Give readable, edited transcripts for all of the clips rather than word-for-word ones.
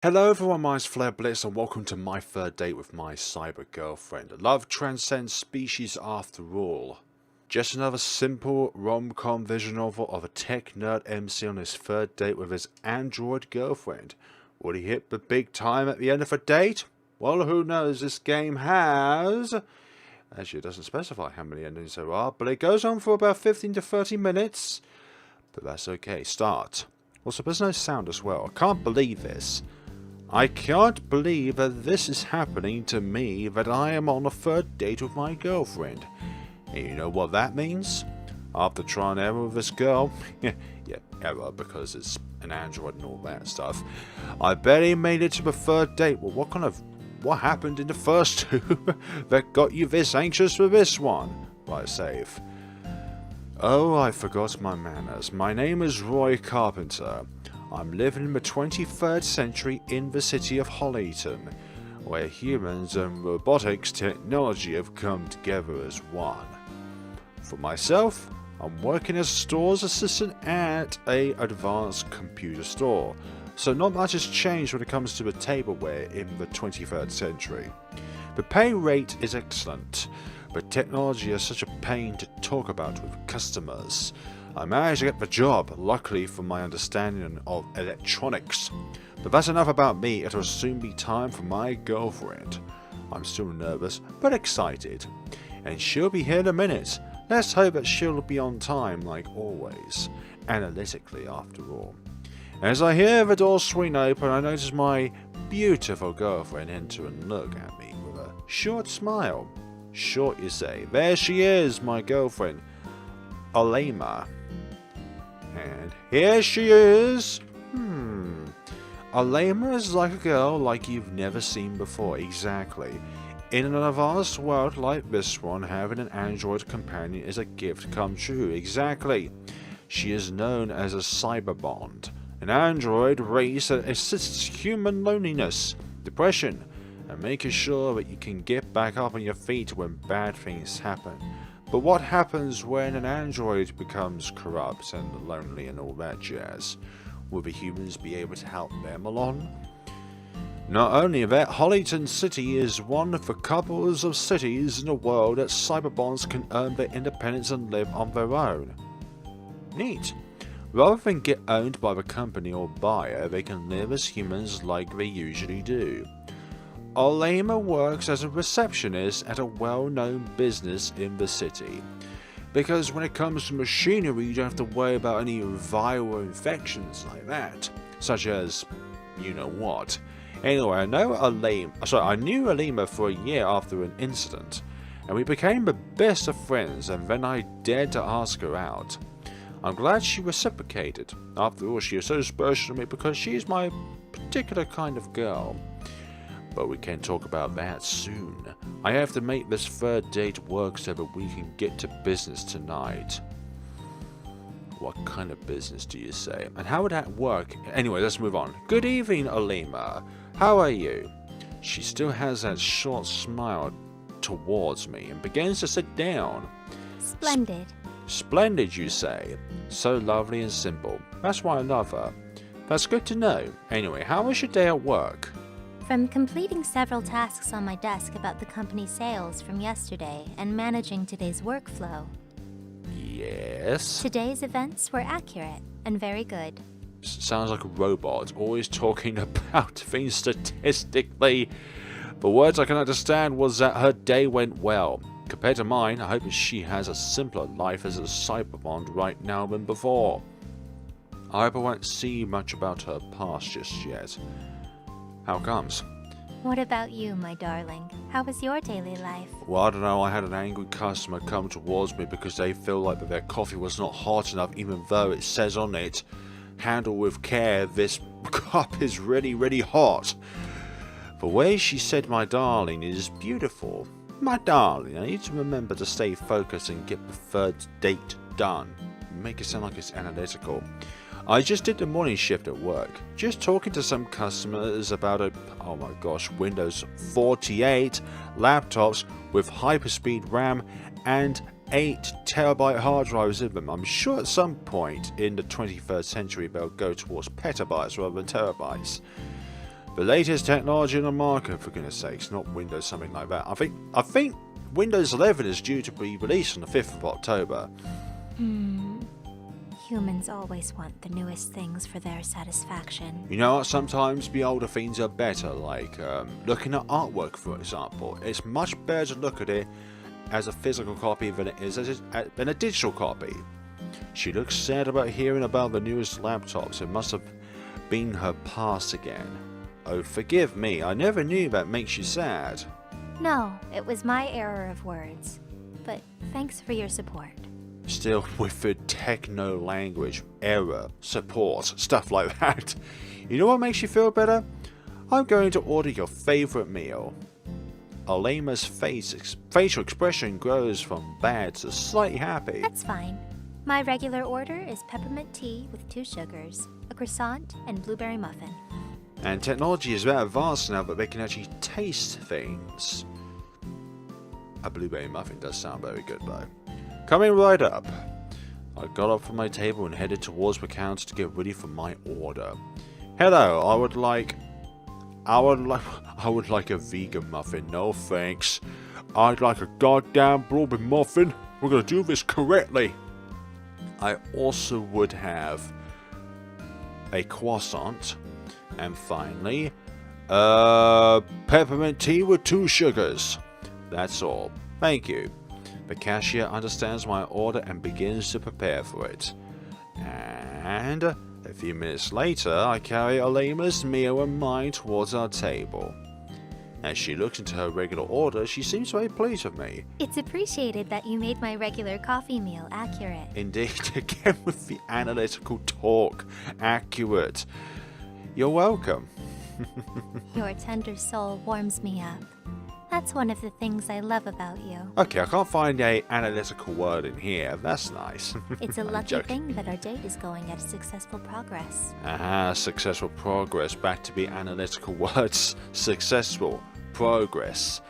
Hello everyone, my name's FlareBlitzed and welcome to my third date with my cyber girlfriend. Love transcends species after all. Just another simple rom-com visual novel of a tech nerd MC on his third date with his android girlfriend. Would he hit the big time at the end of a date? Well, who knows, this game has... Actually, it doesn't specify how many endings there are, but it goes on for about 15 to 30 minutes. But that's okay, start. Also, there's no sound as well. I can't believe this. I can't believe that this is happening to me, that I am on a third date with my girlfriend. And you know what that means? After trial and error with this girl, yeah, error because it's an android and all that stuff, I barely made it to the third date. Well, what happened in the first two that got you this anxious for this one? Right, save. Oh, I forgot my manners. My name is Roy Carpenter. I'm living in the 23rd century in the city of Hollyton, where humans and robotics technology have come together as one. For myself, I'm working as a stores assistant at an advanced computer store, so not much has changed when it comes to the tableware in the 23rd century. The pay rate is excellent, but technology is such a pain to talk about with customers. I managed to get the job, luckily for my understanding of electronics. But that's enough about me, it will soon be time for my girlfriend. I'm still nervous, but excited. And she'll be here in a minute. Let's hope that she'll be on time, like always. Analytically, after all. As I hear the door swing open, I notice my beautiful girlfriend enter and look at me with a short smile. Short, you say. There she is, my girlfriend, Ulima. And here she is. Ulima is like a girl like you've never seen before, exactly. In an advanced world like this one, having an android companion is a gift come true, exactly. She is known as a cyberbond, an android race that assists human loneliness, depression, and making sure that you can get back up on your feet when bad things happen. But what happens when an android becomes corrupt and lonely and all that jazz? Will the humans be able to help them along? Not only that, Hollyton City is one of the couples of cities in the world that cyberbonds can earn their independence and live on their own. Neat. Rather than get owned by the company or buyer, they can live as humans like they usually do. Ulima works as a receptionist at a well-known business in the city. Because when it comes to machinery, you don't have to worry about any viral infections like that. Such as, you know what. Anyway, I knew Ulima for a year after an incident, and we became the best of friends, and then I dared to ask her out. I'm glad she reciprocated. After all, she is so special to me because she is my particular kind of girl. But we can talk about that soon. I have to make this third date work so that we can get to business tonight. What kind of business do you say? And how would that work? Anyway, let's move on. Good evening, Ulima. How are you? She still has that short smile towards me and begins to sit down. Splendid. Splendid, you say? So lovely and simple. That's why I love her. That's good to know. Anyway, how was your day at work? From completing several tasks on my desk about the company's sales from yesterday and managing today's workflow. Yes? Today's events were accurate and very good. Sounds like a robot, always talking about things statistically. The words I can understand was that her day went well. Compared to mine, I hope she has a simpler life as a cyberbond right now than before. I hope I won't see much about her past just yet. How comes? What about you, my darling? How was your daily life? Well, I don't know, I had an angry customer come towards me because they feel like that their coffee was not hot enough even though it says on it, handle with care, this cup is really, really hot. The way she said my darling is beautiful. My darling, I need to remember to stay focused and get the third date done. Make it sound like it's analytical. I just did the morning shift at work, just talking to some customers about Windows 48 laptops with hyperspeed RAM and 8TB hard drives in them. I'm sure at some point in the 21st century they'll go towards petabytes rather than terabytes. The latest technology in the market, for goodness sakes, not Windows, something like that. I think Windows 11 is due to be released on the 5th of October. Humans always want the newest things for their satisfaction. You know what? Sometimes the older things are better, like looking at artwork, for example. It's much better to look at it as a physical copy than it is as a digital copy. She looks sad about hearing about the newest laptops. It must have been her past again. Oh, forgive me, I never knew that makes you sad. No, it was my error of words. But thanks for your support. Still with the techno language, error, support, stuff like that. You know what makes you feel better? I'm going to order your favorite meal. Ulima's facial expression grows from bad to slightly happy. That's fine. My regular order is peppermint tea with 2 sugars, a croissant, and blueberry muffin. And technology is that advanced now that they can actually taste things. A blueberry muffin does sound very good though. Coming right up. I got up from my table and headed towards the counter to get ready for my order. Hello, I would like a vegan muffin. No thanks. I'd like a goddamn blueberry muffin. We're gonna do this correctly. I also would have a croissant. And finally, peppermint tea with 2 sugars. That's all. Thank you. The cashier understands my order and begins to prepare for it. And a few minutes later, I carry Ulima's meal and mine towards our table. As she looks into her regular order, she seems very pleased with me. It's appreciated that you made my regular coffee meal accurate. Indeed, again with the analytical talk. Accurate. You're welcome. Your tender soul warms me up. That's one of the things I love about you. Okay, I can't find a analytical word in here. That's nice. It's a lucky thing that our date is going at successful progress. Successful progress. Back to the analytical words. Successful progress.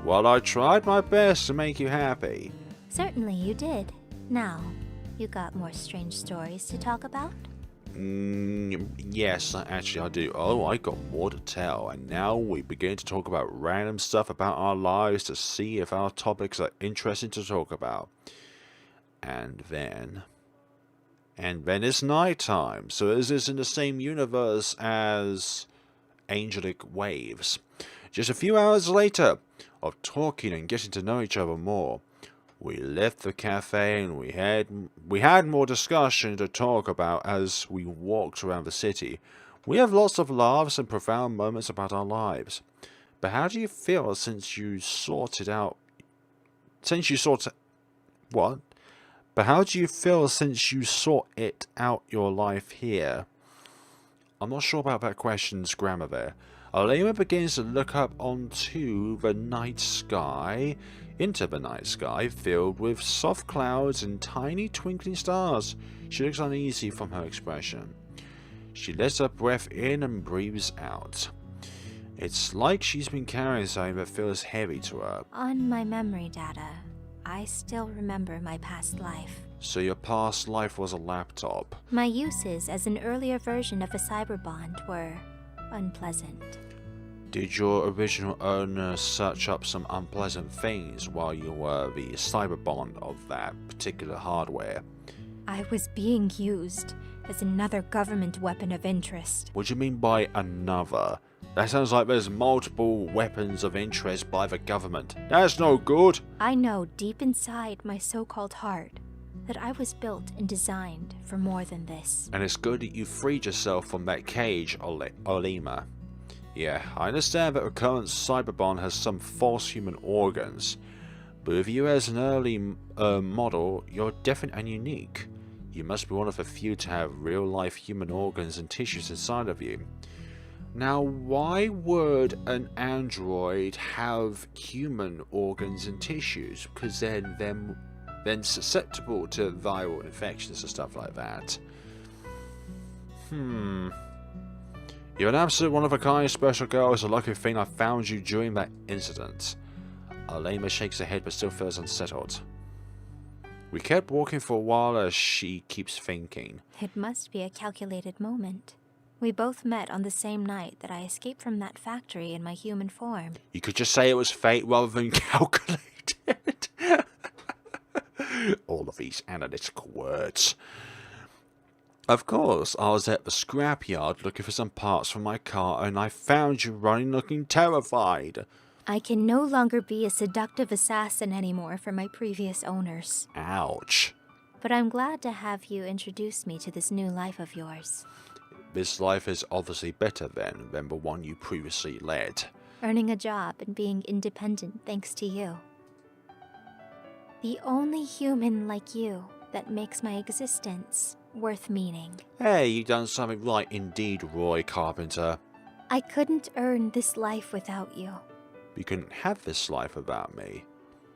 Well, I tried my best to make you happy. Certainly you did. Now, you got more strange stories to talk about? Yes, actually I do. Oh, I got more to tell. And now we begin to talk about random stuff about our lives to see if our topics are interesting to talk about. And then it's night time. So is this in the same universe as Angelic Waves? Just a few hours later of talking and getting to know each other more, we left the cafe and we had more discussion to talk about as we walked around the city. We have lots of laughs and profound moments about our lives. But how do you feel since you sorted out... What? But how do you feel since you sort it out your life here? I'm not sure about that question's grammar there. Ulima begins to look up into the night sky filled with soft clouds and tiny twinkling stars. She looks uneasy from her expression. She lets her breath in and breathes out. It's like she's been carrying something that feels heavy to her. On my memory data, I still remember my past life. So your past life was a laptop. My uses as an earlier version of a cyberbond were unpleasant. Did your original owner search up some unpleasant things while you were the cyberbond of that particular hardware? I was being used as another government weapon of interest. What do you mean by another? That sounds like there's multiple weapons of interest by the government. That's no good. I know deep inside my so-called heart that I was built and designed for more than this. And it's good that you freed yourself from that cage, Ulima. Yeah, I understand that the current cyberbond has some false human organs, but with you as an early model, you're different and unique. You must be one of the few to have real-life human organs and tissues inside of you. Now, why would an android have human organs and tissues? Because they're then susceptible to viral infections and stuff like that. You're an absolute one-of-a-kind special girl. It's a lucky thing I found you during that incident. Ulima shakes her head but still feels unsettled. We kept walking for a while as she keeps thinking. It must be a calculated moment. We both met on the same night that I escaped from that factory in my human form. You could just say it was fate rather than calculated. All of these analytical words. Of course, I was at the scrapyard looking for some parts for my car, and I found you running looking terrified. I can no longer be a seductive assassin anymore for my previous owners. Ouch. But I'm glad to have you introduce me to this new life of yours. This life is obviously better then than the one you previously led. Earning a job and being independent thanks to you. The only human like you that makes my existence worth meaning. Hey, you done something right indeed, Roy Carpenter. I couldn't earn this life without you. You couldn't have this life without me.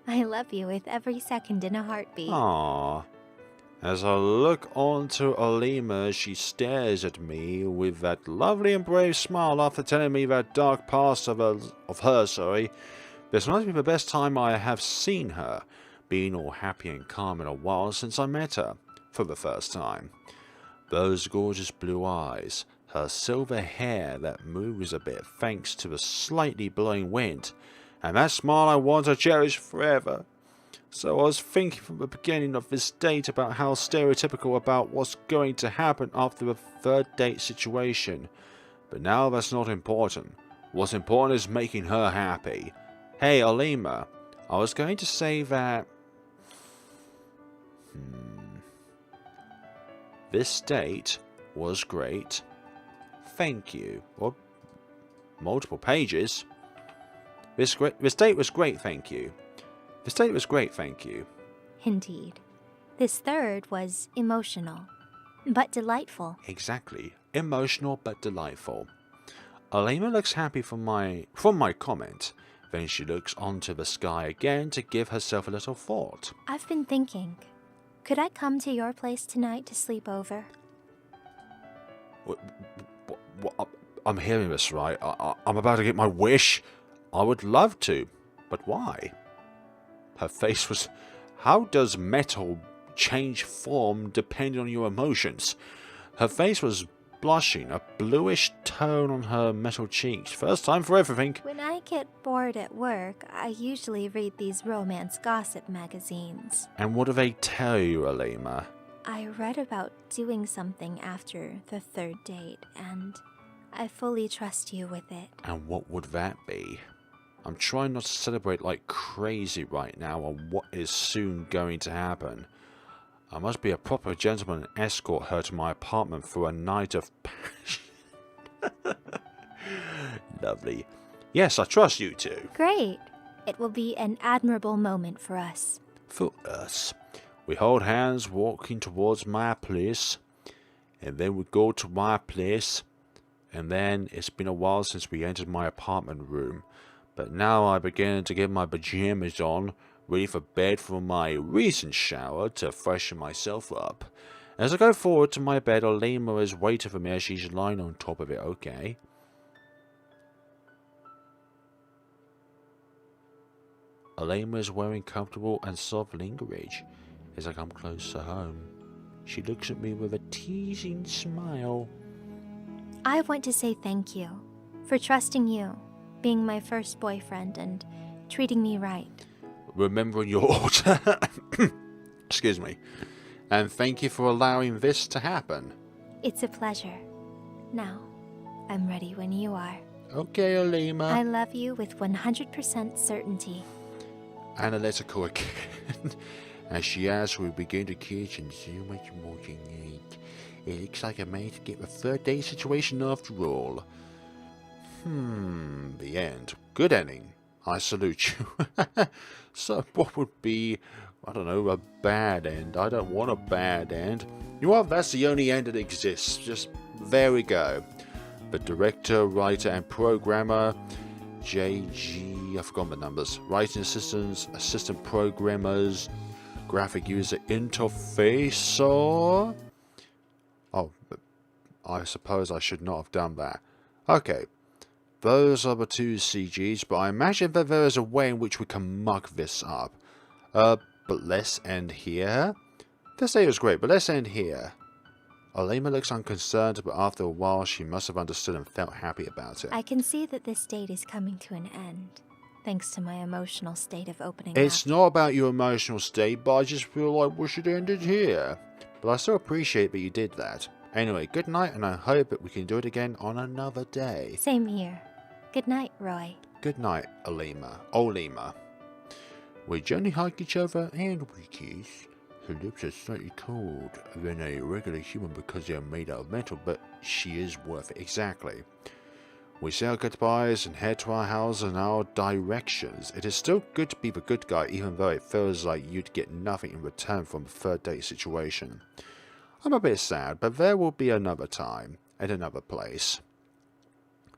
I love you with every second in a heartbeat. Aww. As I look onto Ulima, she stares at me with that lovely and brave smile after telling me that dark past of her. This must be the best time I have seen her, being all happy and calm in a while since I met her, for the first time. Those gorgeous blue eyes, her silver hair that moves a bit thanks to the slightly blowing wind, and that smile I want to cherish forever. So I was thinking from the beginning of this date about how stereotypical about what's going to happen after a third date situation. But now that's not important. What's important is making her happy. Hey, Ulima, I was going to say that... This date was great. Thank you. Or multiple pages. This date was great, thank you. This date was great, thank you. Indeed. This third was emotional, but delightful. Exactly. Emotional but delightful. Ulima looks happy from my comment. Then she looks onto the sky again to give herself a little thought. I've been thinking, could I come to your place tonight to sleep over? I'm hearing this right. I'm about to get my wish. I would love to, but why? Her face was... How does metal change form depending on your emotions? Her face was blushing, a bluish tone on her metal cheeks. First time for everything. When I get bored at work, I usually read these romance gossip magazines. And what do they tell you, Ulima? I read about doing something after the third date, and I fully trust you with it. And what would that be? I'm trying not to celebrate like crazy right now on what is soon going to happen. I must be a proper gentleman and escort her to my apartment for a night of passion. Lovely. Yes, I trust you two. Great. It will be an admirable moment for us. For us. We hold hands walking towards my place. And then we go to my place. And then it's been a while since we entered my apartment room. But now I begin to get my pajamas on, ready for bed from my recent shower to freshen myself up. As I go forward to my bed, Ulima is waiting for me as she's lying on top of it, okay? Ulima is wearing comfortable and soft lingerie. As I come closer home, she looks at me with a teasing smile. I want to say thank you for trusting you, being my first boyfriend, and treating me right. Remembering your order. Excuse me. And thank you for allowing this to happen. It's a pleasure. Now, I'm ready when you are. Okay, Ulima. I love you with 100% certainty. Analytical again. As she asks, we begin to kiss and so much more to need. It looks like I managed to get the third date situation after all. The end. Good ending. I salute you. So what would be, I don't know, a bad end? I don't want a bad end. You know what? That's the only end that exists. Just, there we go. The director, writer and programmer, JG, I've forgotten the numbers. Writing assistants, assistant programmers, graphic user interfacer. Oh, I suppose I should not have done that. Okay. Those are the two CGs, but I imagine that there is a way in which we can muck this up. But let's end here. This day was great, but let's end here. Ulima looks unconcerned, but after a while she must have understood and felt happy about it. I can see that this date is coming to an end, thanks to my emotional state of opening It's up. not about your emotional state, but I just feel like we should end it here. But I still appreciate that you did that. Anyway, good night, and I hope that we can do it again on another day. Same here. Good night, Roy. Good night, Ulima. We gently hug each other and we kiss. Her lips are slightly cold than a regular human because they are made out of metal, but she is worth it. Exactly. We say our goodbyes and head to our house in our directions. It is still good to be the good guy, even though it feels like you'd get nothing in return from a third date situation. I'm a bit sad, but there will be another time, and another place.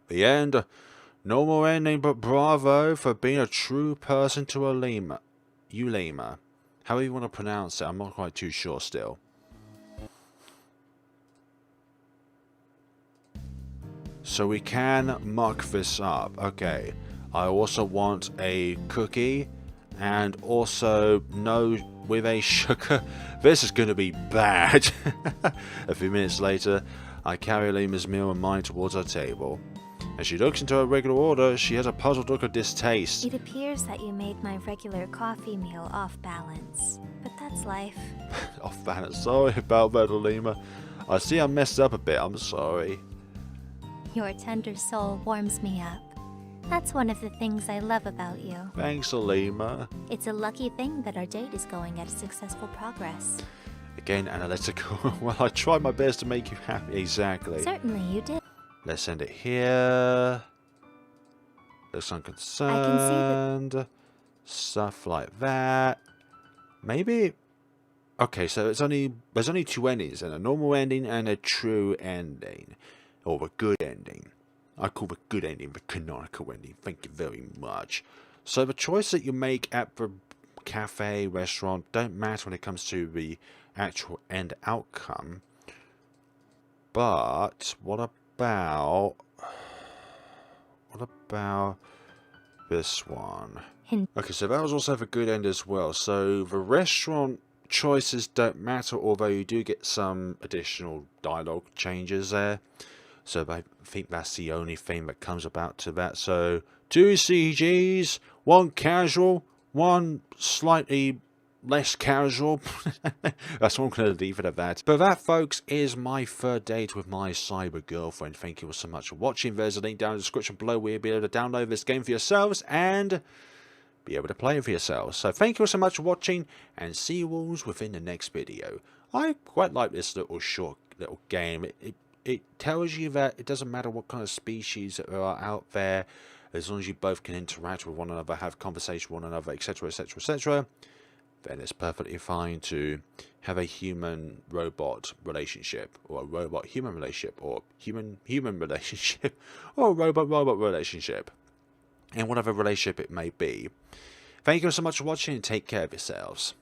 The end. No more ending, but bravo for being a true person to Ulima. However you want to pronounce it, I'm not quite too sure still. So we can muck this up. Okay. I also want a cookie. And also no with a sugar. This is going to be bad. A few minutes later, I carry Lima's meal and mine towards our table. As she looks into her regular order, she has a puzzled look of distaste. It appears that you made my regular coffee meal off balance, but that's life. Off balance. Sorry about that, Ulima. I see I messed up a bit. I'm sorry. Your tender soul warms me up. That's one of the things I love about you. Thanks, Ulima. It's a lucky thing that our date is going at a successful progress. Again, analytical. Well, I tried my best to make you happy. Exactly. Certainly you did. Let's end it here. Looks unconcerned. Stuff like that. Maybe. Okay, so there's only two endings, and a normal ending and a true ending, or a good ending. I call the good ending the canonical ending. Thank you very much. So the choice that you make at the cafe, restaurant, don't matter when it comes to the actual end outcome. But what about this one? Okay, so that was also the good end as well. So the restaurant choices don't matter, although you do get some additional dialogue changes there. So I think that's the only thing that comes about to that. So 2 CGs, 1 casual, 1 slightly less casual. That's what I'm going to leave it at that. But that, folks, is my third date with my cyber girlfriend. Thank you all so much for watching. There's a link down in the description below where you'll be able to download this game for yourselves and be able to play it for yourselves. So thank you all so much for watching, and see you all within the next video. I quite like this short little game. It tells you that it doesn't matter what kind of species that are out there, as long as you both can interact with one another, have conversation with one another, etc, etc, etc, then it's perfectly fine to have a human-robot relationship, or a robot-human relationship, or human-human relationship, or a robot-robot relationship, and whatever relationship it may be. Thank you so much for watching, and take care of yourselves.